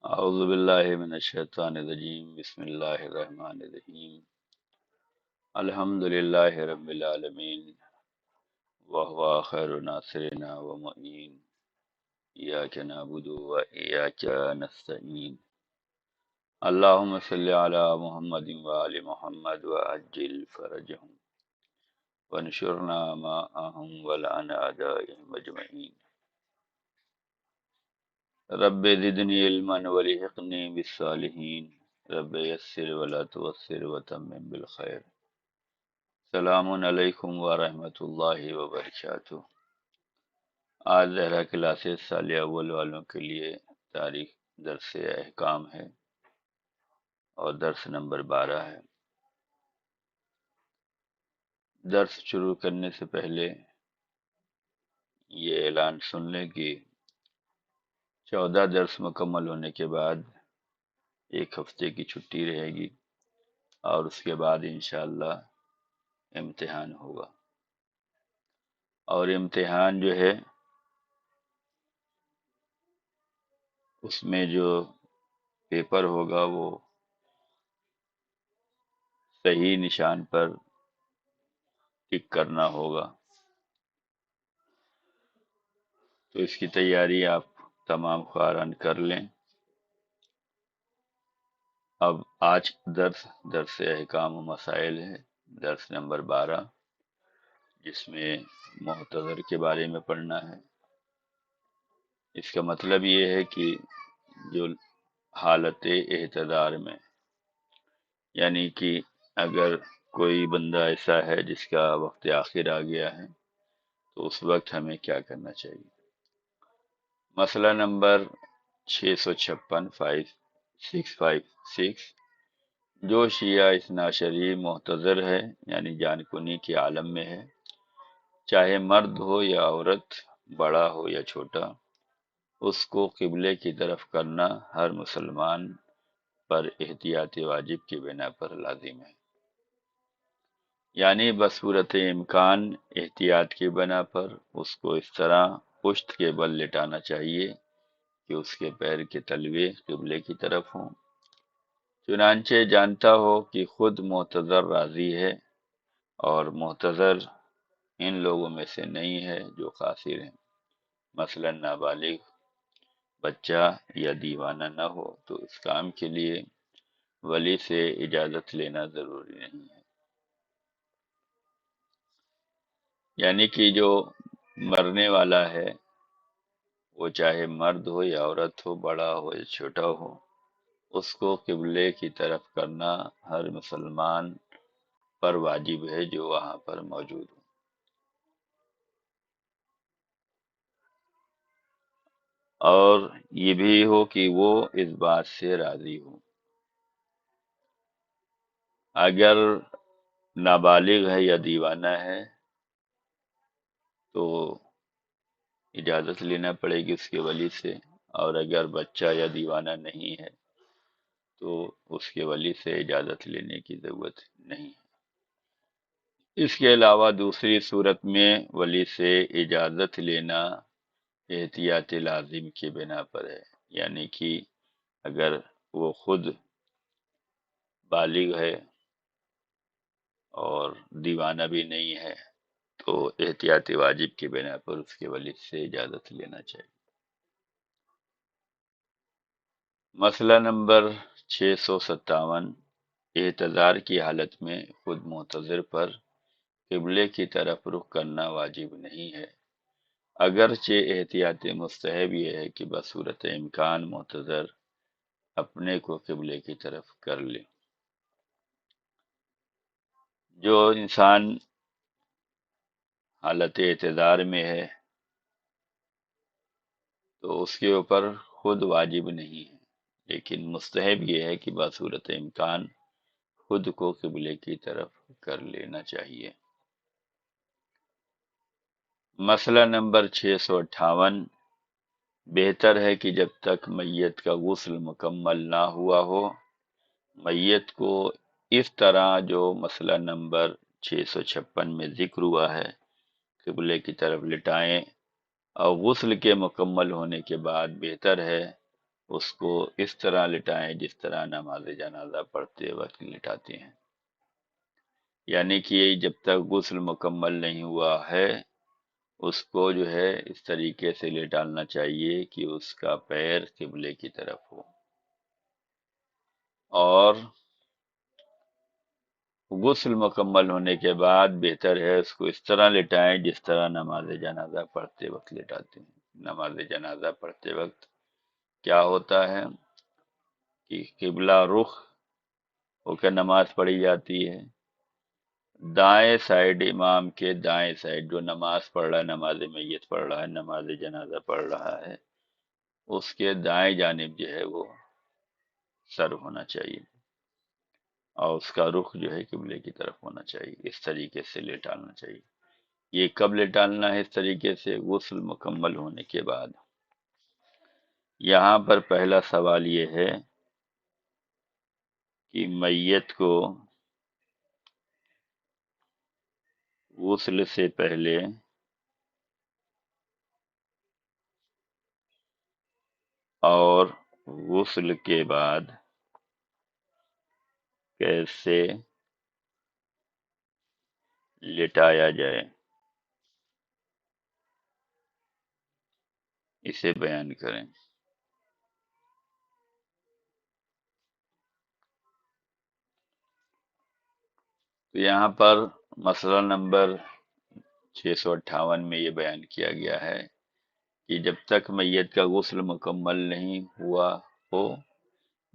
اعوذ باللہ من الشیطان الرجیم، بسم اللہ الرحمن الرحیم۔ الحمد للہ رب العالمین، وهو خیر ناصرنا ومعین، ایاک نعبد و ایاک نستعین۔ اللہم صلی علی محمد وآل محمد وعجل فرجہم وانشرنا معهم ولعن اعدائهم اجمعین۔ رب زدنی علما ولحقنی بالصالحین، رب یسر ولا تعسر وتمم بالخیر۔ السلام علیکم ورحمۃ اللہ وبرکاتہ۔ آج زہرا کلاسز سال اول والوں کے لیے تاریخ درس احکام ہے اور درس نمبر 12 ہے۔ درس شروع کرنے سے پہلے یہ اعلان سن لیں کہ 14 درس مکمل ہونے کے بعد ایک ہفتے کی چھٹی رہے گی اور اس کے بعد انشاءاللہ امتحان ہوگا، اور امتحان جو ہے اس میں جو پیپر ہوگا وہ صحیح نشان پر ٹک کرنا ہوگا، تو اس کی تیاری آپ تمام خواہران کر لیں۔ اب آج درس احکام و مسائل ہے، درس نمبر 12، جس میں معتذر کے بارے میں پڑھنا ہے۔ اس کا مطلب یہ ہے کہ جو حالت احتضار میں، یعنی کہ اگر کوئی بندہ ایسا ہے جس کا وقت آخر آ گیا ہے تو اس وقت ہمیں کیا کرنا چاہیے۔ مسئلہ نمبر 656 جو شیعہ اثنا عشری معتذر ہے، یعنی جان کنی کے عالم میں ہے، چاہے مرد ہو یا عورت، بڑا ہو یا چھوٹا، اس کو قبلے کی طرف کرنا ہر مسلمان پر احتیاط واجب کی بنا پر لازم ہے، یعنی بصورت امکان احتیاط کی بنا پر اس کو اس طرح پشت کے بل لٹانا چاہیے کہ اس کے پیر کے تلوے قبلے کی طرف ہوں، چنانچہ جانتا ہو کہ خود معتذر راضی ہے اور معتذر ان لوگوں میں سے نہیں ہے جو قاصر ہیں، مثلا نابالغ، بچہ یا دیوانہ نہ ہو، تو اس کام کے لیے ولی سے اجازت لینا ضروری نہیں ہے۔ یعنی کہ جو مرنے والا ہے وہ چاہے مرد ہو یا عورت ہو، بڑا ہو یا چھوٹا ہو، اس کو قبلے کی طرف کرنا ہر مسلمان پر واجب ہے جو وہاں پر موجود ہو، اور یہ بھی ہو کہ وہ اس بات سے راضی ہو۔ اگر نابالغ ہے یا دیوانہ ہے تو اجازت لینا پڑے گی اس کے ولی سے، اور اگر بچہ یا دیوانہ نہیں ہے تو اس کے ولی سے اجازت لینے کی ضرورت نہیں ہے۔ اس کے علاوہ دوسری صورت میں ولی سے اجازت لینا احتیاط لازم کی بنا پر ہے، یعنی کہ اگر وہ خود بالغ ہے اور دیوانہ بھی نہیں ہے تو احتیاط واجب کی بنا پر اس کے ولی سے اجازت لینا چاہیے۔ مسئلہ نمبر 657 احتضار کی حالت میں خود معتذر پر قبلے کی طرف رخ کرنا واجب نہیں ہے، اگرچہ احتیاط مستحب یہ ہے کہ بصورت امکان معتذر اپنے کو قبلے کی طرف کر لے۔ جو انسان حالت اعتذار میں ہے تو اس کے اوپر خود واجب نہیں ہے، لیکن مستحب یہ ہے کہ بصورت امکان خود کو قبلے کی طرف کر لینا چاہیے۔ مسئلہ نمبر 658 بہتر ہے کہ جب تک میت کا غسل مکمل نہ ہوا ہو، میت کو اس طرح جو مسئلہ نمبر 656 میں ذکر ہوا ہے قبلے کی طرف لٹائیں، اور غسل کے مکمل ہونے کے بعد بہتر ہے اس کو اس طرح لٹائیں جس طرح نماز جنازہ پڑھتے وقت لٹاتے ہیں، یعنی کہ جب تک غسل مکمل نہیں ہوا ہے اس کو جو ہے اس طریقے سے لٹالنا چاہیے کہ اس کا پیر قبلے کی طرف ہو، اور غسل مکمل ہونے کے بعد بہتر ہے اس کو اس طرح لٹائیں جس طرح نماز جنازہ پڑھتے وقت لٹاتے ہیں۔ نماز جنازہ پڑھتے وقت کیا ہوتا ہے کہ قبلہ رخ ہو کر نماز پڑھی جاتی ہے، دائیں سائڈ امام کے دائیں سائڈ جو نماز پڑھ رہا ہے، نماز میت پڑھ رہا ہے، نماز جنازہ پڑھ رہا ہے، اس کے دائیں جانب جو ہے وہ سر ہونا چاہیے اور اس کا رخ جو ہے قبلے کی طرف ہونا چاہیے، اس طریقے سے لیٹالنا چاہیے۔ یہ کب لیٹالنا ہے اس طریقے سے؟ غسل مکمل ہونے کے بعد۔ یہاں پر پہلا سوال یہ ہے کہ میت کو غسل سے پہلے اور غسل کے بعد کیسے لٹایا جائے، اسے بیان کریں۔ تو یہاں پر مسئلہ نمبر 658 میں یہ بیان کیا گیا ہے کہ جب تک میت کا غسل مکمل نہیں ہوا ہو،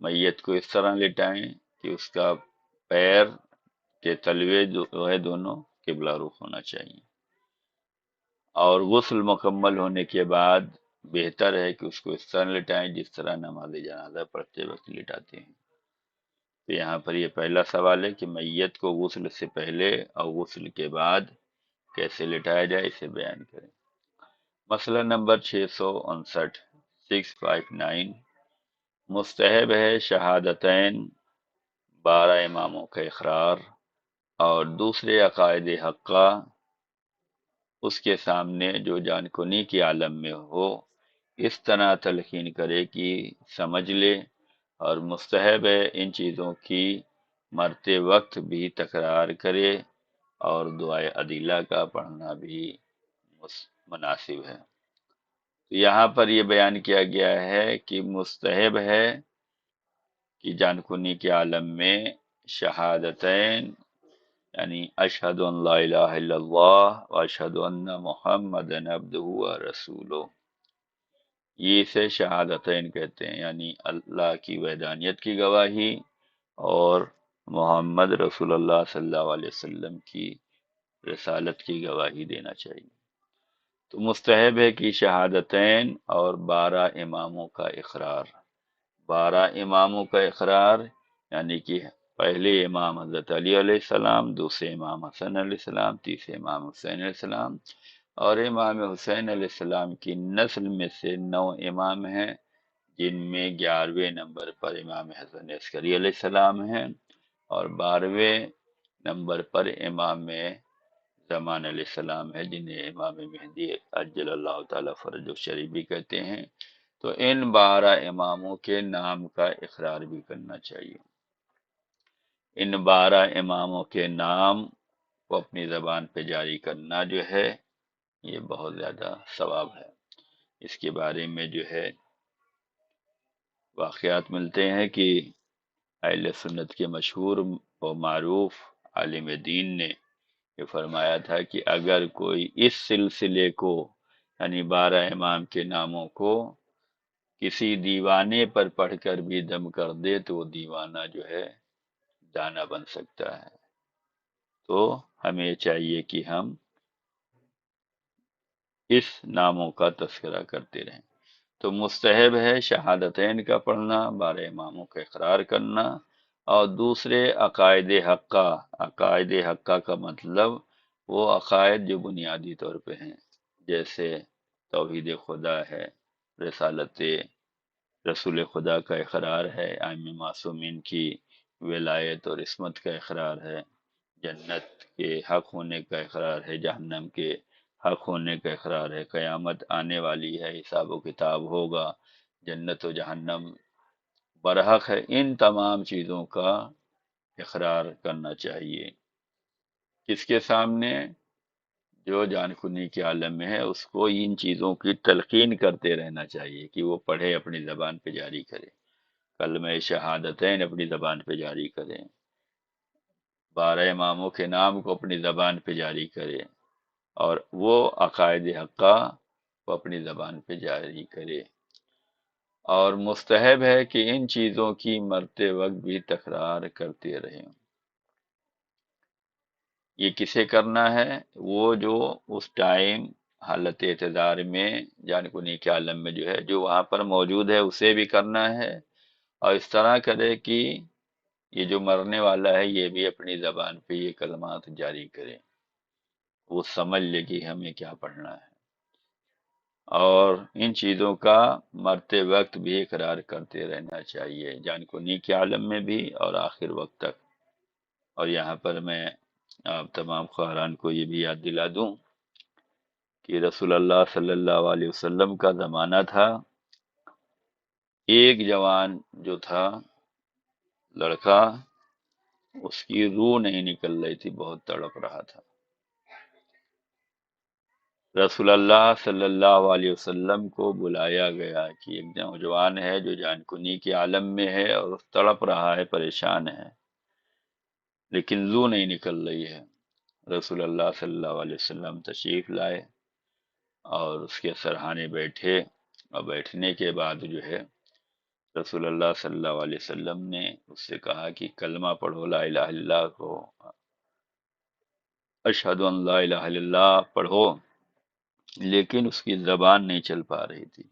میت کو اس طرح لٹائیں کہ اس کا پیر کے تلوے جو ہے دونوں قبلہ رخ ہونا چاہیے، اور غسل مکمل ہونے کے بعد بہتر ہے کہ اس کو اس طرح لٹائیں جس طرح نماز جنازہ پڑھتے وقت لٹاتے ہیں۔ تو یہاں پر یہ پہلا سوال ہے کہ میت کو غسل سے پہلے اور غسل کے بعد کیسے لٹایا جائے، اسے بیان کریں۔ مسئلہ نمبر 659 659 مستحب ہے شہادتین 12 اماموں کا اقرار اور دوسرے عقائد حقہ اس کے سامنے جو جان کنی کے عالم میں ہو اس طرح تلقین کرے کہ سمجھ لے، اور مستحب ہے ان چیزوں کی مرتے وقت بھی تکرار کرے اور دعائے عدیلہ کا پڑھنا بھی مناسب ہے۔ یہاں پر یہ بیان کیا گیا ہے کہ مستحب ہے کہ جان کنی کے عالم میں شہادتین، یعنی اشہد ان لا الہ الا اللہ و اشہد ان محمد عبدہ و رسولہ، یہ اسے شہادتین کہتے ہیں، یعنی اللہ کی وحدانیت کی گواہی اور محمد رسول اللہ صلی اللہ علیہ وسلم کی رسالت کی گواہی دینا چاہیے۔ تو مستحب ہے کہ شہادتین اور 12 اماموں کا اقرار، 12 اماموں کا اقرار یعنی کہ پہلے امام حضرت علی علیہ السلام، دوسرے امام حسن علیہ السلام، تیسرے امام حسین علیہ السلام، اور امام حسین علیہ السلام کی نسل میں سے 9 امام ہیں، جن میں 11ویں نمبر پر امام حسن عسکری علیہ السلام ہیں، اور 12ویں نمبر پر امام زمان علیہ السلام ہے، جنہیں امام مہدی عجل اللہ تعالی فرج الشریف بھی کہتے ہیں۔ تو ان 12 اماموں کے نام کا اقرار بھی کرنا چاہیے۔ ان 12 اماموں کے نام کو اپنی زبان پہ جاری کرنا جو ہے یہ بہت زیادہ ثواب ہے۔ اس کے بارے میں جو ہے واقعات ملتے ہیں کہ اہل سنت کے مشہور و معروف عالم دین نے یہ فرمایا تھا کہ اگر کوئی اس سلسلے کو یعنی 12 امام کے ناموں کو کسی دیوانے پر پڑھ کر بھی دم کر دے تو وہ دیوانہ جو ہے دانا بن سکتا ہے۔ تو ہمیں چاہیے کہ ہم اس ناموں کا تذکرہ کرتے رہیں۔ تو مستحب ہے شہادتین کا پڑھنا، 12 اماموں کا اقرار کرنا، اور دوسرے عقائد حقہ۔ عقائد حقہ کا مطلب وہ عقائد جو بنیادی طور پہ ہیں، جیسے توحید خدا ہے، رسالت رسول خدا کا اقرار ہے، ائمہ معصومین کی ولایت اور عصمت کا اقرار ہے، جنت کے حق ہونے کا اقرار ہے، جہنم کے حق ہونے کا اقرار ہے، قیامت آنے والی ہے، حساب و کتاب ہوگا، جنت و جہنم برحق ہے، ان تمام چیزوں کا اقرار کرنا چاہیے۔ کس کے سامنے؟ جو جان کنی کے عالم میں ہے، اس کو ان چیزوں کی تلقین کرتے رہنا چاہیے کہ وہ پڑھے، اپنی زبان پہ جاری کرے، کلمہ شہادتین اپنی زبان پہ جاری کرے، 12 اماموں کے نام کو اپنی زبان پہ جاری کرے، اور وہ عقائد حقہ کو اپنی زبان پہ جاری کرے۔ اور مستحب ہے کہ ان چیزوں کی مرتے وقت بھی تکرار کرتے رہیں۔ یہ کسے کرنا ہے؟ وہ جو اس ٹائم حالت اعتدار میں جان کنی کے عالم میں جو ہے، جو وہاں پر موجود ہے، اسے بھی کرنا ہے، اور اس طرح کرے کہ یہ جو مرنے والا ہے یہ بھی اپنی زبان پہ یہ کلمات جاری کرے، وہ سمجھ لے کہ ہمیں کیا پڑھنا ہے، اور ان چیزوں کا مرتے وقت بھی اقرار کرتے رہنا چاہیے، جان کنی کے عالم میں بھی اور آخر وقت تک۔ اور یہاں پر میں آپ تمام خواہران کو یہ بھی یاد دلا دوں کہ رسول اللہ صلی اللہ علیہ وسلم کا زمانہ تھا، ایک جوان جو تھا لڑکا، اس کی روح نہیں نکل رہی تھی، بہت تڑپ رہا تھا۔ رسول اللہ صلی اللہ علیہ وسلم کو بلایا گیا کہ ایک نوجوان ہے جو جان کنی کے عالم میں ہے اور تڑپ رہا ہے، پریشان ہے، لیکن روح نہیں نکل رہی ہے۔ رسول اللہ صلی اللہ علیہ وسلم تشریف لائے اور اس کے سرہانے بیٹھے، اور بیٹھنے کے بعد جو ہے رسول اللہ صلی اللہ علیہ وسلم نے اس سے کہا کہ کلمہ پڑھو، لا الہ الا اللہ کو، اشہد ان لا الہ الا اللہ پڑھو، لیکن اس کی زبان نہیں چل پا رہی تھی،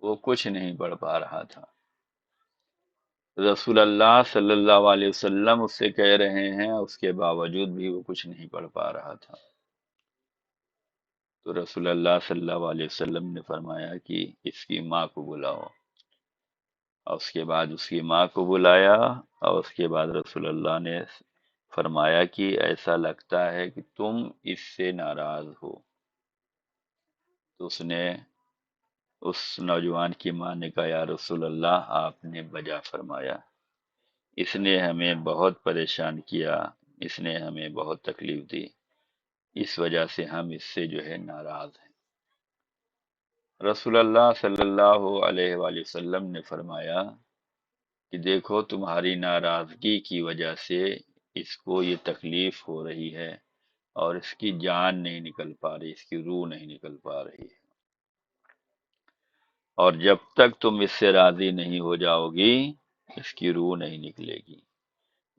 وہ کچھ نہیں پڑھ پا رہا تھا۔ رسول اللہ صلی اللہ علیہ وسلم اس سے کہہ رہے ہیں، اس کے باوجود بھی وہ کچھ نہیں پڑھ پا رہا تھا۔ تو رسول اللہ صلی اللہ علیہ وسلم نے فرمایا کہ اس کی ماں کو بلاؤ، اور اس کے بعد اس کی ماں کو بلایا، اور اس کے بعد رسول اللہ نے فرمایا کہ ایسا لگتا ہے کہ تم اس سے ناراض ہو۔ تو اس نوجوان کی ماں نے کہا، یا رسول اللہ، آپ نے بجا فرمایا، اس نے ہمیں بہت پریشان کیا، اس نے ہمیں بہت تکلیف دی، اس وجہ سے ہم اس سے جو ہے ناراض ہیں۔ رسول اللہ صلی اللہ علیہ وآلہ وسلم نے فرمایا کہ دیکھو، تمہاری ناراضگی کی وجہ سے اس کو یہ تکلیف ہو رہی ہے، اور اس کی جان نہیں نکل پا رہی، اس کی روح نہیں نکل پا رہی ہے، اور جب تک تم اس سے راضی نہیں ہو جاؤ گی، اس کی روح نہیں نکلے گی۔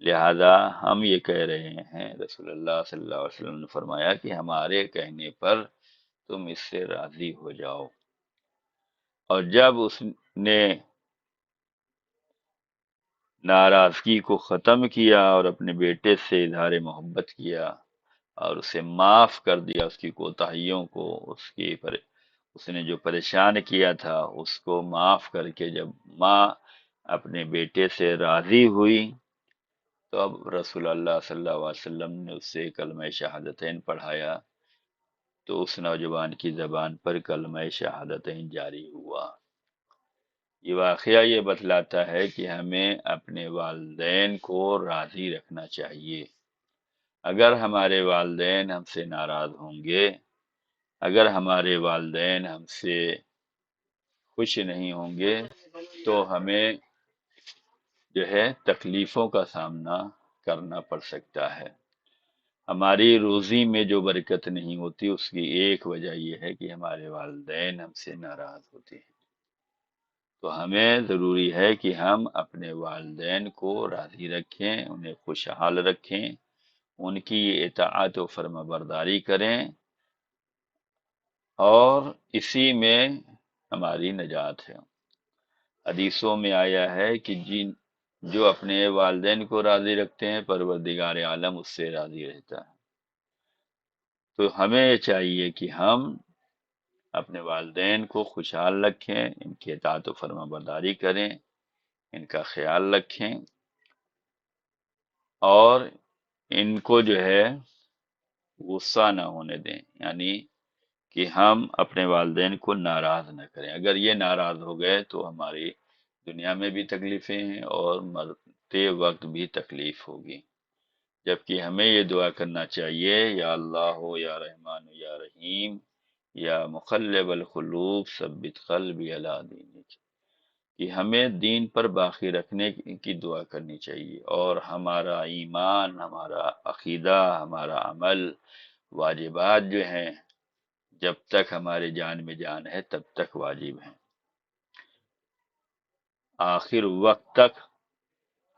لہذا ہم یہ کہہ رہے ہیں، رسول اللہ صلی اللہ علیہ وسلم نے فرمایا کہ ہمارے کہنے پر تم اس سے راضی ہو جاؤ۔ اور جب اس نے ناراضگی کو ختم کیا اور اپنے بیٹے سے اظہار محبت کیا اور اسے معاف کر دیا، اس کی کوتاہیوں کو، اس نے جو پریشان کیا تھا اس کو معاف کر کے جب ماں اپنے بیٹے سے راضی ہوئی، تو اب رسول اللہ صلی اللہ علیہ وسلم نے اس سے کلمہ شہادتین پڑھایا، تو اس نوجوان کی زبان پر کلمہ شہادتین جاری ہوا۔ یہ واقعہ یہ بتلاتا ہے کہ ہمیں اپنے والدین کو راضی رکھنا چاہیے۔ اگر ہمارے والدین ہم سے ناراض ہوں گے، اگر ہمارے والدین ہم سے خوش نہیں ہوں گے، تو ہمیں جو ہے تکلیفوں کا سامنا کرنا پڑ سکتا ہے۔ ہماری روزی میں جو برکت نہیں ہوتی، اس کی ایک وجہ یہ ہے کہ ہمارے والدین ہم سے ناراض ہوتے ہیں۔ تو ہمیں ضروری ہے کہ ہم اپنے والدین کو راضی رکھیں، انہیں خوشحال رکھیں، ان کی اطاعت و فرما برداری کریں، اور اسی میں ہماری نجات ہے۔ حدیثوں میں آیا ہے کہ جو اپنے والدین کو راضی رکھتے ہیں، پروردگار عالم اس سے راضی رہتا ہے۔ تو ہمیں یہ چاہیے کہ ہم اپنے والدین کو خوشحال رکھیں، ان کی اطاعت و فرما برداری کریں، ان کا خیال رکھیں، اور ان کو جو ہے غصہ نہ ہونے دیں، یعنی کہ ہم اپنے والدین کو ناراض نہ کریں. اگر یہ ناراض ہو گئے تو ہماری دنیا میں بھی تکلیفیں ہیں اور مرتے وقت بھی تکلیف ہوگی. جبکہ ہمیں یہ دعا کرنا چاہیے، یا اللہ ہو یا رحمان یا رحیم یا مقلب القلوب ثبت قلبی علی دینک، کہ ہمیں دین پر باقی رکھنے کی دعا کرنی چاہیے، اور ہمارا ایمان، ہمارا عقیدہ، ہمارا عمل، واجبات جو ہیں جب تک ہمارے جان میں جان ہے تب تک واجب ہیں، آخر وقت تک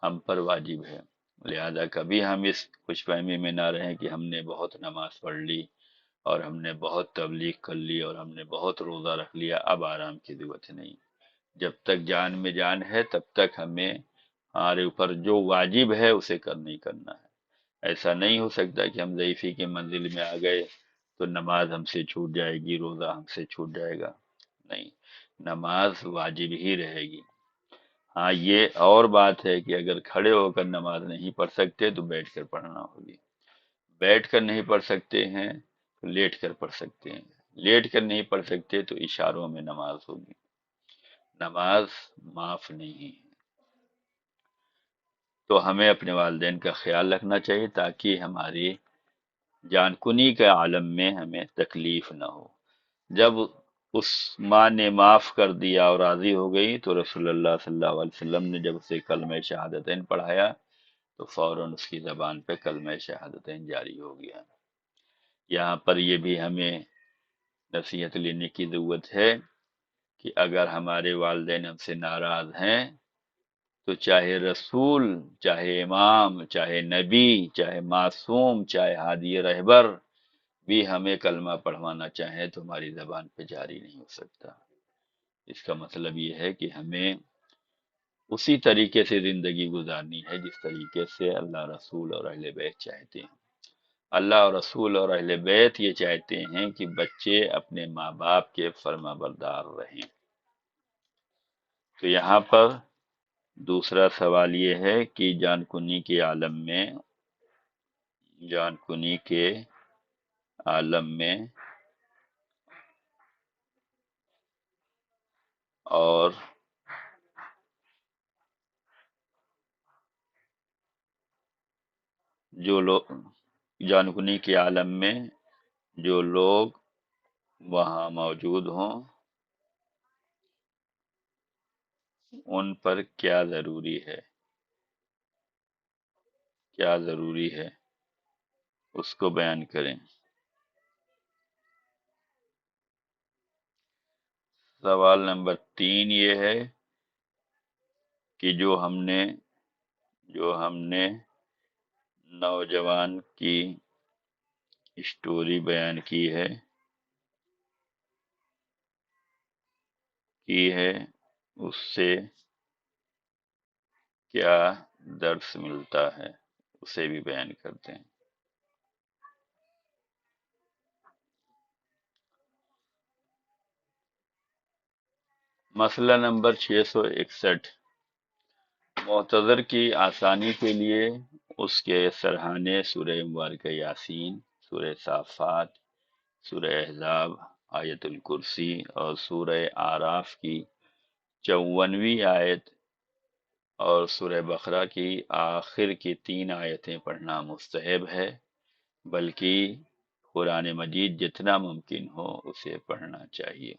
ہم پر واجب ہے. لہذا کبھی ہم اس خوش فہمی میں نہ رہیں کہ ہم نے بہت نماز پڑھ لی اور ہم نے بہت تبلیغ کر لی اور ہم نے بہت روزہ رکھ لیا، اب آرام کی ضرورت نہیں. جب تک جان میں جان ہے تب تک ہمیں ہمارے اوپر جو واجب ہے اسے کرنا ہی کرنا ہے. ایسا نہیں ہو سکتا کہ ہم ضعیفی کے منزل میں آ گئے تو نماز ہم سے چھوٹ جائے گی، روزہ ہم سے چھوٹ جائے گا. نہیں، نماز واجب ہی رہے گی. ہاں، یہ اور بات ہے کہ اگر کھڑے ہو کر نماز نہیں پڑھ سکتے تو بیٹھ کر پڑھنا ہوگی. بیٹھ کر نہیں پڑھ سکتے ہیں تو لیٹ کر پڑھ سکتے ہیں. لیٹ کر نہیں پڑھ سکتے تو اشاروں میں نماز ہوگی. نماز معاف نہیں ہے. تو ہمیں اپنے والدین کا خیال رکھنا چاہیے تاکہ ہماری جان کنی کے عالم میں ہمیں تکلیف نہ ہو. جب اس ماں نے معاف کر دیا اور راضی ہو گئی تو رسول اللہ صلی اللہ علیہ وسلم نے جب اسے کلمہ شہادتین پڑھایا تو فوراً اس کی زبان پہ کلمہ شہادتین جاری ہو گیا. یہاں پر یہ بھی ہمیں نصیحت لینے کی ضرورت ہے کہ اگر ہمارے والدین ہم سے ناراض ہیں تو چاہے رسول، چاہے امام، چاہے نبی، چاہے معصوم، چاہے ہادی رہبر بھی ہمیں کلمہ پڑھوانا چاہیں تو ہماری زبان پہ جاری نہیں ہو سکتا. اس کا مطلب یہ ہے کہ ہمیں اسی طریقے سے زندگی گزارنی ہے جس طریقے سے اللہ رسول اور اہل بیت چاہتے ہیں. اللہ اور رسول اور اہل بیت یہ چاہتے ہیں کہ بچے اپنے ماں باپ کے فرما بردار رہیں. تو یہاں پر دوسرا سوال یہ ہے کہ جان کنی کے عالم میں، جان کنی کے عالم میں اور جو لوگ جان کنی کے عالم میں جو لوگ وہاں موجود ہوں ان پر کیا ضروری ہے، کیا ضروری ہے اس کو بیان کریں. سوال نمبر 3 یہ ہے کہ جو ہم نے نوجوان کی اسٹوری بیان کی ہے اس سے کیا درس ملتا ہے اسے بھی بیان کرتے ہیں. مسئلہ نمبر 661، معتذر کی آسانی کے لیے اس کے سرحانے سورہ مبارکہ یاسین، سورہ صافات، سورہ احزاب، آیت الکرسی اور سورہ آراف کی 54ویں آیت اور سورہ بقرہ کی آخر کی 3 آیتیں پڑھنا مستحب ہے، بلکہ قرآن مجید جتنا ممکن ہو اسے پڑھنا چاہیے.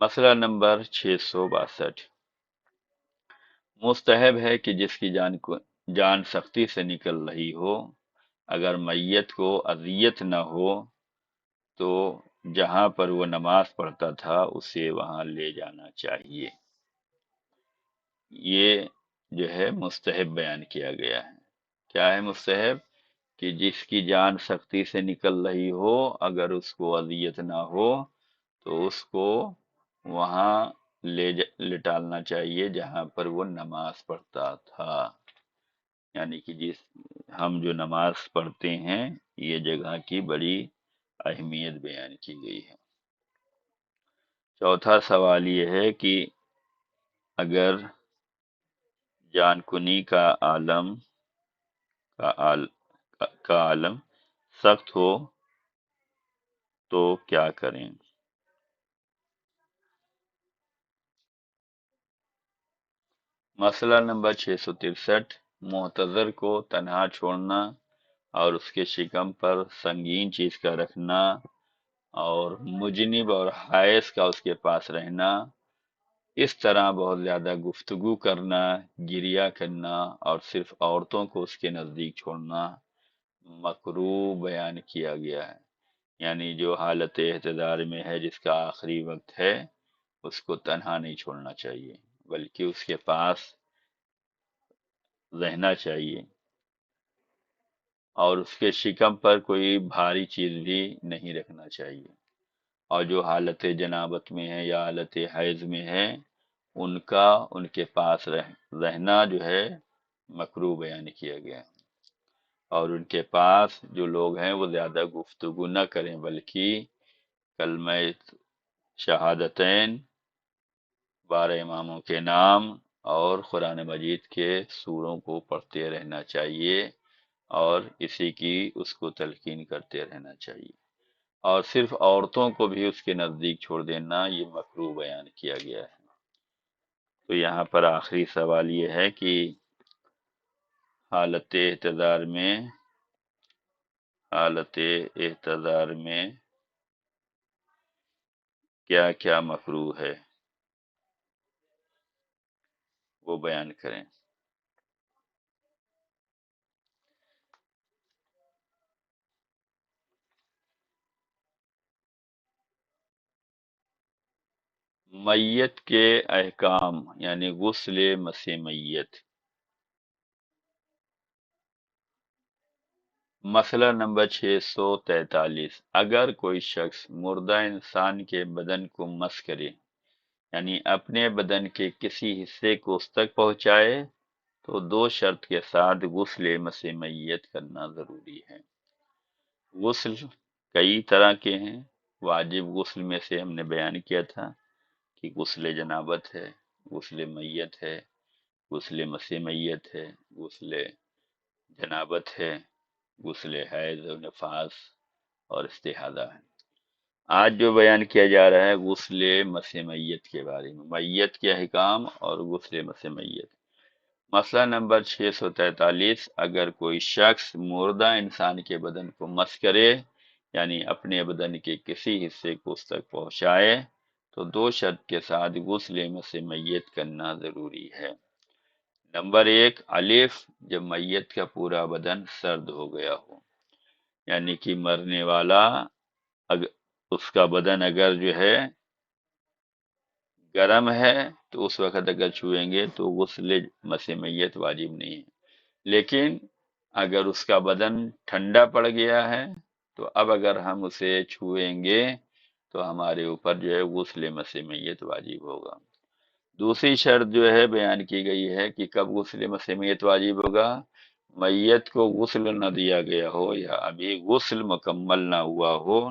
مسئلہ نمبر 662، مستحب ہے کہ جس کی جان سختی سے نکل رہی ہو، اگر میت کو اذیت نہ ہو تو جہاں پر وہ نماز پڑھتا تھا اسے وہاں لے جانا چاہیے. یہ جو ہے مستحب بیان کیا گیا ہے. کیا ہے مستحب؟ کہ جس کی جان سختی سے نکل رہی ہو، اگر اس کو اذیت نہ ہو تو اس کو وہاں لٹالنا چاہیے جہاں پر وہ نماز پڑھتا تھا. یعنی کہ ہم جو نماز پڑھتے ہیں یہ جگہ کی بڑی اہمیت بیان کی گئی ہے. چوتھا سوال یہ ہے کہ اگر جان کنی کا عالم سخت ہو تو کیا کریں؟ مسئلہ نمبر 663، معتذر کو تنہا چھوڑنا اور اس کے شکم پر سنگین چیز کا رکھنا اور مجنب اور حائض کا اس کے پاس رہنا، اس طرح بہت زیادہ گفتگو کرنا، گریہ کرنا اور صرف عورتوں کو اس کے نزدیک چھوڑنا مکروہ بیان کیا گیا ہے۔ یعنی جو حالت احتضار میں ہے، جس کا آخری وقت ہے، اس کو تنہا نہیں چھوڑنا چاہیے بلکہ اس کے پاس رہنا چاہیے، اور اس کے شکم پر کوئی بھاری چیز بھی نہیں رکھنا چاہیے۔ اور جو حالت جنابت میں ہے یا حالت حیض میں ہے، ان کے پاس رہنا جو ہے مکروہ بیان کیا گیا ہے۔ اور ان کے پاس جو لوگ ہیں وہ زیادہ گفتگو نہ کریں بلکہ کلمہ شہادتین، 12 اماموں کے نام اور قرآن مجید کے سوروں کو پڑھتے رہنا چاہیے، اور اسی کی اس کو تلقین کرتے رہنا چاہیے، اور صرف عورتوں کو بھی اس کے نزدیک چھوڑ دینا یہ مکروہ بیان کیا گیا ہے۔ تو یہاں پر آخری سوال یہ ہے کہ حالت احتضار میں کیا کیا مکروہ ہے، وہ بیان کریں۔ میت کے احکام یعنی غسل مسح میت۔ مسئلہ نمبر 643، اگر کوئی شخص مردہ انسان کے بدن کو مس کرے، یعنی اپنے بدن کے کسی حصے کو اس تک پہنچائے، تو 2 شرط کے ساتھ غسل مسح میت کرنا ضروری ہے۔ غسل کئی طرح کے ہیں۔ واجب غسل میں سے ہم نے بیان کیا تھا کہ غسل جنابت ہے، غسل میت ہے، غسل مسح میت ہے، غسل جنابت ہے، غسل حیض و نفاس اور استحاضہ ہے۔ آج جو بیان کیا جا رہا ہے غسل مسح میت کے بارے میں، میت کے احکام اور غسل مسح میت۔ مسئلہ نمبر 643، اگر کوئی شخص مردہ انسان کے بدن کو مس کرے، یعنی اپنے بدن کے کسی حصے کو اس تک پہنچائے، تو 2 شرط کے ساتھ غسل مسح میت کرنا ضروری ہے۔ نمبر 1، الف، جب میت کا پورا بدن سرد ہو گیا ہو، یعنی کہ مرنے والا اس کا بدن اگر جو ہے گرم ہے تو اس وقت اگر چھوئیں گے تو غسل مسح میت واجب نہیں ہے، لیکن اگر اس کا بدن ٹھنڈا پڑ گیا ہے تو اب اگر ہم اسے چھوئیں گے تو ہمارے اوپر جو ہے غسل مسح میت واجب ہوگا۔ دوسری شرط جو ہے بیان کی گئی ہے کہ کب غسل مسح میت واجب ہوگا، میت کو غسل نہ دیا گیا ہو یا ابھی غسل مکمل نہ ہوا ہو،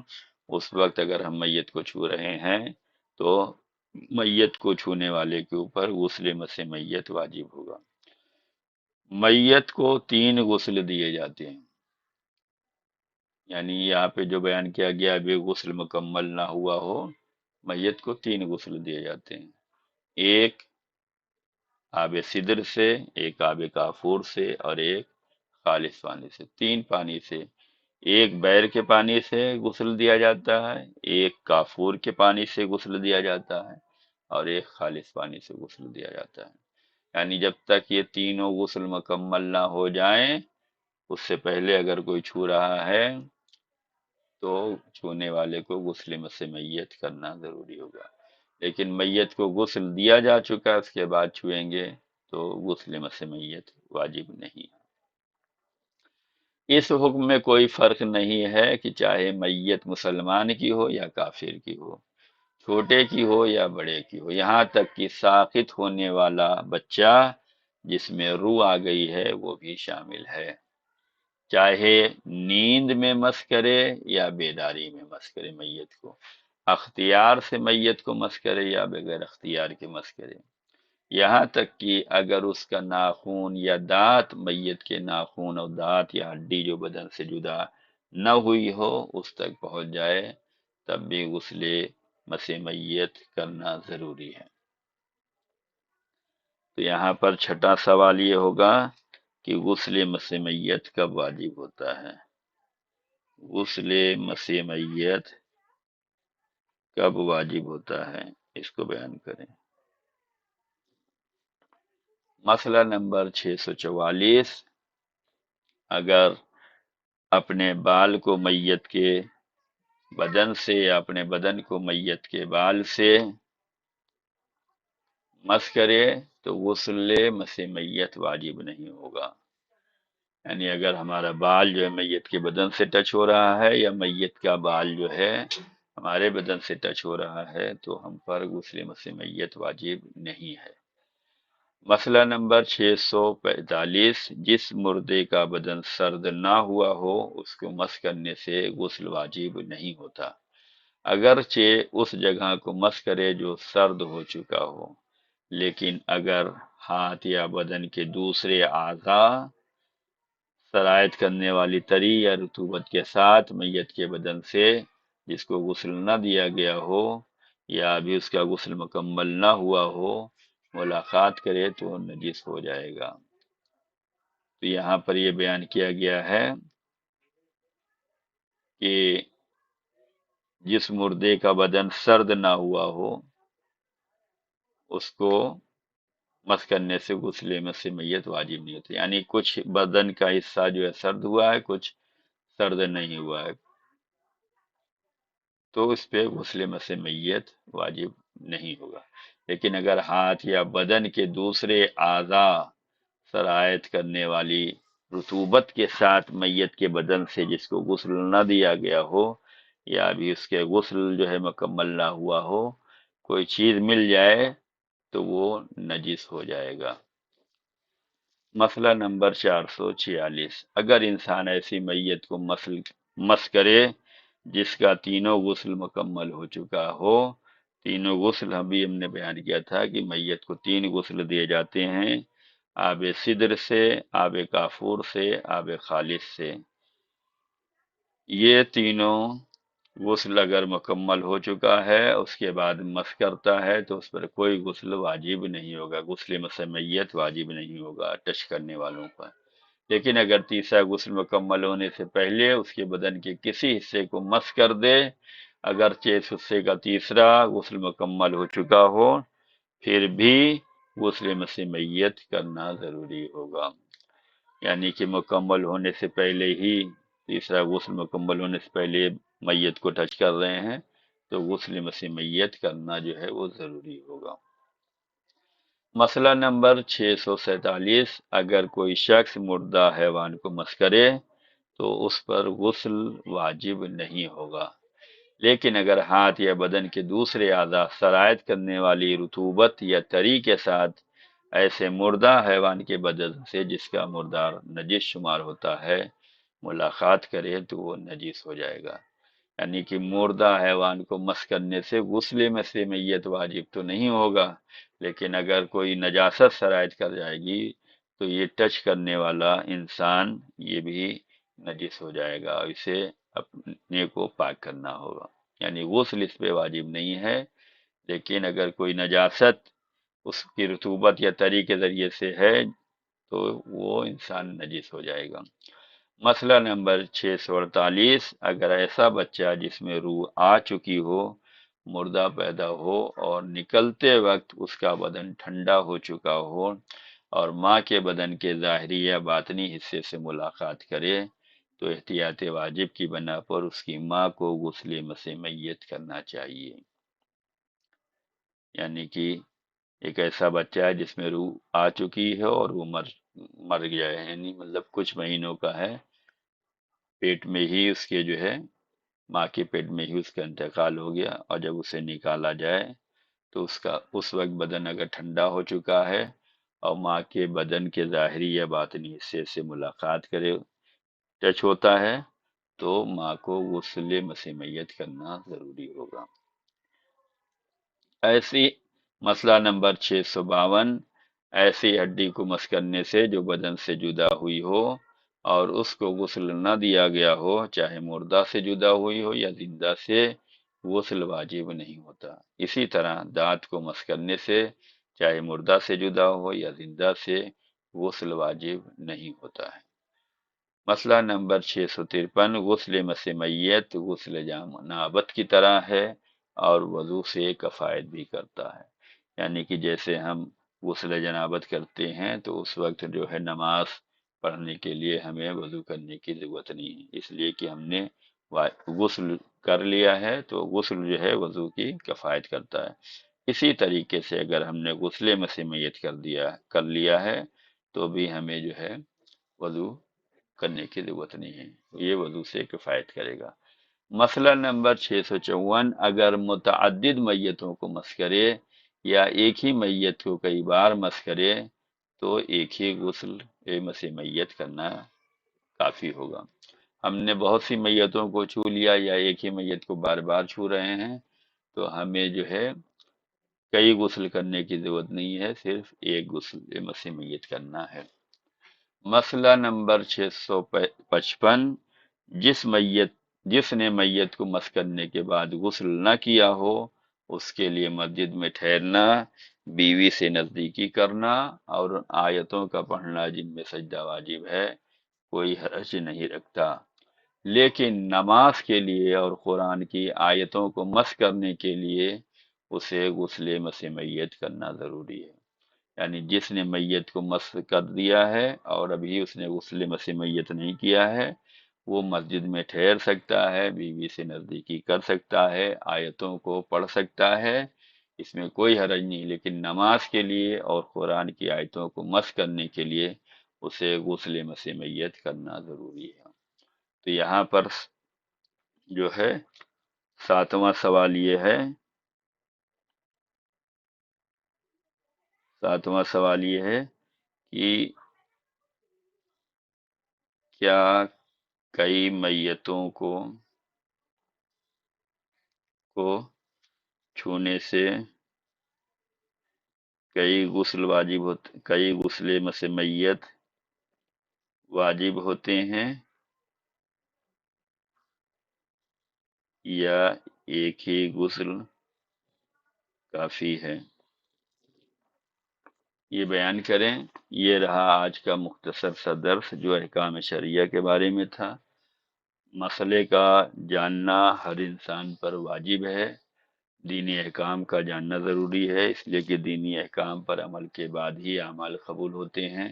اس وقت اگر ہم میت کو چھو رہے ہیں تو میت کو چھونے والے کے اوپر غسل مسح میت واجب ہوگا۔ میت کو 3 غسل دیے جاتے ہیں، یعنی یہاں پہ جو بیان کیا گیا ابھی غسل مکمل نہ ہوا ہو، میت کو 3 غسل دیے جاتے ہیں۔ ایک آب سدر سے، ایک آب کافور سے، اور ایک خالص پانی سے۔ 3 پانی سے، ایک بیر کے پانی سے غسل دیا جاتا ہے، ایک کافور کے پانی سے غسل دیا جاتا ہے، اور ایک خالص پانی سے غسل دیا جاتا ہے۔ یعنی جب تک یہ تینوں غسل مکمل نہ ہو جائیں، اس سے پہلے اگر کوئی چھو رہا ہے تو چھونے والے کو غسل مسح میت کرنا ضروری ہوگا، لیکن میت کو غسل دیا جا چکا اس کے بعد چھوئیں گے تو غسل مسح میت واجب نہیں۔ اس حکم میں کوئی فرق نہیں ہے کہ چاہے میت مسلمان کی ہو یا کافر کی ہو، چھوٹے کی ہو یا بڑے کی ہو، یہاں تک کہ ساقط ہونے والا بچہ جس میں روح آ گئی ہے وہ بھی شامل ہے، چاہے نیند میں مس کرے یا بیداری میں مس کرے، میت کو اختیار سے میت کو مس کرے یا بغیر اختیار کے مس کرے، یہاں تک کہ اگر اس کا ناخون یا دانت میت کے ناخون اور دانت یا ہڈی جو بدن سے جدا نہ ہوئی ہو اس تک پہنچ جائے تب بھی غسل مس میت کرنا ضروری ہے۔ تو یہاں پر چھٹا سوال یہ ہوگا کہ غسل مس میت کب واجب ہوتا ہے؟ غسل مس میت کب واجب ہوتا ہے، اس کو بیان کریں۔ مسئلہ نمبر 644، اگر اپنے بال کو میت کے بدن سے یا اپنے بدن کو میت کے بال سے مس کرے تو غسل مس میت واجب نہیں ہوگا۔ یعنی اگر ہمارا بال جو ہے میت کے بدن سے ٹچ ہو رہا ہے یا میت کا بال جو ہے ہمارے بدن سے ٹچ ہو رہا ہے تو ہم پر غسل مس میت واجب نہیں ہے۔ مسئلہ نمبر 645، جس مردے کا بدن سرد نہ ہوا ہو اس کو مس کرنے سے غسل واجب نہیں ہوتا، اگرچہ اس جگہ کو مس کرے جو سرد ہو چکا ہو، لیکن اگر ہاتھ یا بدن کے دوسرے اعضاء سرایت کرنے والی تری یا رطوبت کے ساتھ میت کے بدن سے جس کو غسل نہ دیا گیا ہو یا ابھی اس کا غسل مکمل نہ ہوا ہو ملاقات کرے تو نجس ہو جائے گا۔ تو یہاں پر یہ بیان کیا گیا ہے کہ جس مردے کا بدن سرد نہ ہوا ہو اس کو مس کرنے سے غسل مس میت واجب نہیں ہوتی، یعنی کچھ بدن کا حصہ جو ہے سرد ہوا ہے، کچھ سرد نہیں ہوا ہے، تو اس پہ غسل مس میت واجب نہیں ہوگا۔ لیکن اگر ہاتھ یا بدن کے دوسرے اعضاء سرایت کرنے والی رطوبت کے ساتھ میت کے بدن سے جس کو غسل نہ دیا گیا ہو یا ابھی اس کے غسل جو ہے مکمل نہ ہوا ہو کوئی چیز مل جائے تو وہ نجس ہو جائے گا۔ مسئلہ نمبر 446، اگر انسان ایسی میت کو مس کرے جس کا تینوں غسل مکمل ہو چکا ہو، تینوں غسل ہم نے بیان کیا تھا کہ میت کو 3 غسل دیے جاتے ہیں، آب سدر سے، آب کافور سے، آب خالص سے۔ یہ تینوں غسل اگر مکمل ہو چکا ہے اس کے بعد مس کرتا ہے تو اس پر کوئی غسل واجب نہیں ہوگا، غسل مس میت واجب نہیں ہوگا ٹچ کرنے والوں پر۔ لیکن اگر تیسرا غسل مکمل ہونے سے پہلے اس کے بدن کے کسی حصے کو مس کر دے، اگرچہ اس حصے کا تیسرا غسل مکمل ہو چکا ہو پھر بھی غسل مس میت کرنا ضروری ہوگا۔ یعنی کہ مکمل ہونے سے پہلے ہی تیسرا غسل مکمل ہونے سے پہلے میت کو ٹچ کر رہے ہیں تو غسل مس میت کرنا جو ہے وہ ضروری ہوگا۔ مسئلہ نمبر 647، اگر کوئی شخص مردہ حیوان کو مس کرے تو اس پر غسل واجب نہیں ہوگا، لیکن اگر ہاتھ یا بدن کے دوسرے اعضاء سرایت کرنے والی رطوبت یا تری کے ساتھ ایسے مردہ حیوان کے بدن سے جس کا مردار نجس شمار ہوتا ہے ملاقات کرے تو وہ نجس ہو جائے گا۔ یعنی کہ مردہ حیوان کو مس کرنے سے غسل مس میت واجب تو نہیں ہوگا، لیکن اگر کوئی نجاست سرایت کر جائے گی تو یہ ٹچ کرنے والا انسان یہ بھی نجس ہو جائے گا اور اسے اپنے کو پاک کرنا ہوگا۔ یعنی غسل اس پہ واجب نہیں ہے، لیکن اگر کوئی نجاست اس کی رطوبت یا تری کے ذریعے سے ہے تو وہ انسان نجس ہو جائے گا۔ مسئلہ نمبر 648، اگر ایسا بچہ جس میں روح آ چکی ہو مردہ پیدا ہو اور نکلتے وقت اس کا بدن ٹھنڈا ہو چکا ہو اور ماں کے بدن کے ظاہری یا باطنی حصے سے ملاقات کرے تو احتیاط واجب کی بنا پر اس کی ماں کو غسل مس میت کرنا چاہیے۔ یعنی کہ ایک ایسا بچہ ہے جس میں روح آ چکی ہے اور وہ مر گیا ہے، یعنی مطلب کچھ مہینوں کا ہے، پیٹ میں ہی اس کے جو ہے ماں کے پیٹ میں ہی اس کا انتقال ہو گیا اور جب اسے نکالا جائے تو اس وقت بدن اگر ٹھنڈا ہو چکا ہے اور ماں کے بدن کے ظاہری یا باطنی حصے سے ملاقات کرے ٹچ ہوتا ہے تو ماں کو غسل مس میت کرنا ضروری ہوگا۔ ایسی مسئلہ نمبر 652، ایسی ہڈی کو مس کرنے سے جو بدن سے جدا ہوئی ہو اور اس کو غسل نہ دیا گیا ہو، چاہے مردہ سے جدا ہوئی ہو یا زندہ سے، غسل واجب نہیں ہوتا۔ اسی طرح دانت کو مس کرنے سے چاہے مردہ سے جدا ہو یا زندہ سے غسل واجب نہیں ہوتا ہے۔ مسئلہ نمبر 653، غسل مس میت غسل جنابت کی طرح ہے اور وضو سے کفایت بھی کرتا ہے۔ یعنی کہ جیسے ہم غسل جنابت کرتے ہیں تو اس وقت جو ہے نماز پڑھنے کے لیے ہمیں وضو کرنے کی ضرورت نہیں ہے، اس لیے کہ ہم نے غسل کر لیا ہے تو غسل جو ہے وضو کی کفایت کرتا ہے۔ اسی طریقے سے اگر ہم نے غسل مس میت کر لیا ہے تو بھی ہمیں جو ہے وضو کرنے کی ضرورت نہیں ہے، یہ وضو سے کفایت کرے گا۔ مسئلہ نمبر 654، اگر متعدد میتوں کو مس کرے یا ایک ہی میت کو کئی بار مس کرے تو ایک ہی غسل مس میت کرنا کافی ہوگا۔ ہم نے بہت سی میتوں کو چھو لیا یا ایک ہی میت کو بار بار چھو رہے ہیں تو ہمیں جو ہے کئی غسل کرنے کی ضرورت نہیں ہے، صرف ایک غسل مس میت کرنا ہے۔ مسئلہ نمبر 655، جس نے میت کو مس کرنے کے بعد غسل نہ کیا ہو اس کے لیے مسجد میں ٹھہرنا، بیوی سے نزدیکی کرنا اور آیتوں کا پڑھنا جن میں سجدہ واجب ہے کوئی حرج نہیں رکھتا، لیکن نماز کے لیے اور قرآن کی آیتوں کو مس کرنے کے لیے اسے غسل مس میت کرنا ضروری ہے۔ یعنی جس نے میت کو مس کر دیا ہے اور ابھی اس نے غسل مس میت نہیں کیا ہے وہ مسجد میں ٹھہر سکتا ہے، بیوی سے نزدیکی کر سکتا ہے، آیتوں کو پڑھ سکتا ہے، اس میں کوئی حرج نہیں، لیکن نماز کے لیے اور قرآن کی آیتوں کو مس کرنے کے لیے اسے غسل مس میت کرنا ضروری ہے۔ تو یہاں پر جو ہے 7واں سوال یہ ہے، کہ کیا کئی میتوں کو چھونے سے کئی غسل مس میت واجب ہوتے ہیں یا ایک ہی غسل کافی ہے؟ یہ بیان کریں۔ یہ رہا آج کا مختصر سا درس جو احکام شرعیہ کے بارے میں تھا۔ مسئلے کا جاننا ہر انسان پر واجب ہے، دینی احکام کا جاننا ضروری ہے، اس لیے کہ دینی احکام پر عمل کے بعد ہی اعمال قبول ہوتے ہیں۔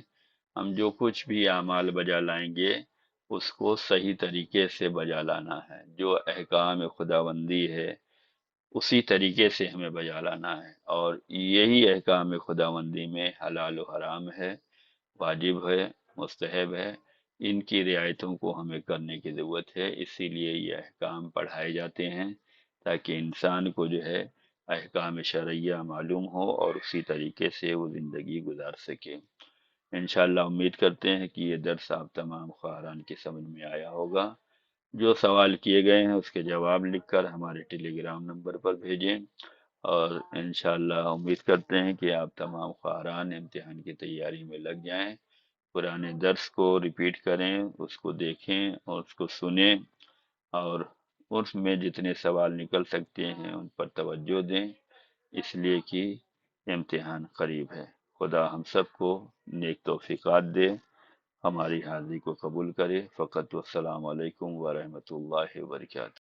ہم جو کچھ بھی اعمال بجا لائیں گے اس کو صحیح طریقے سے بجا لانا ہے، جو احکام خداوندی ہے اسی طریقے سے ہمیں بجا لانا ہے، اور یہی احکام خداوندی میں حلال و حرام ہے، واجب ہے، مستحب ہے، ان کی رعایتوں کو ہمیں کرنے کی ضرورت ہے، اسی لیے یہ احکام پڑھائے جاتے ہیں تاکہ انسان کو جو ہے احکام شرعیہ معلوم ہو اور اسی طریقے سے وہ زندگی گزار سکے۔ انشاءاللہ امید کرتے ہیں کہ یہ درس آپ تمام خواہران کی سمجھ میں آیا ہوگا۔ جو سوال کیے گئے ہیں اس کے جواب لکھ کر ہمارے ٹیلی گرام نمبر پر بھیجیں، اور انشاءاللہ امید کرتے ہیں کہ آپ تمام خواہران امتحان کی تیاری میں لگ جائیں، پرانے درس کو ریپیٹ کریں، اس کو دیکھیں اور اس کو سنیں، اور اس میں جتنے سوال نکل سکتے ہیں ان پر توجہ دیں، اس لیے کہ امتحان قریب ہے۔ خدا ہم سب کو نیک توفیقات دے، ہماری حاضری کو قبول کرے۔ فقط والسلام علیکم ورحمۃ اللہ وبرکاتہ۔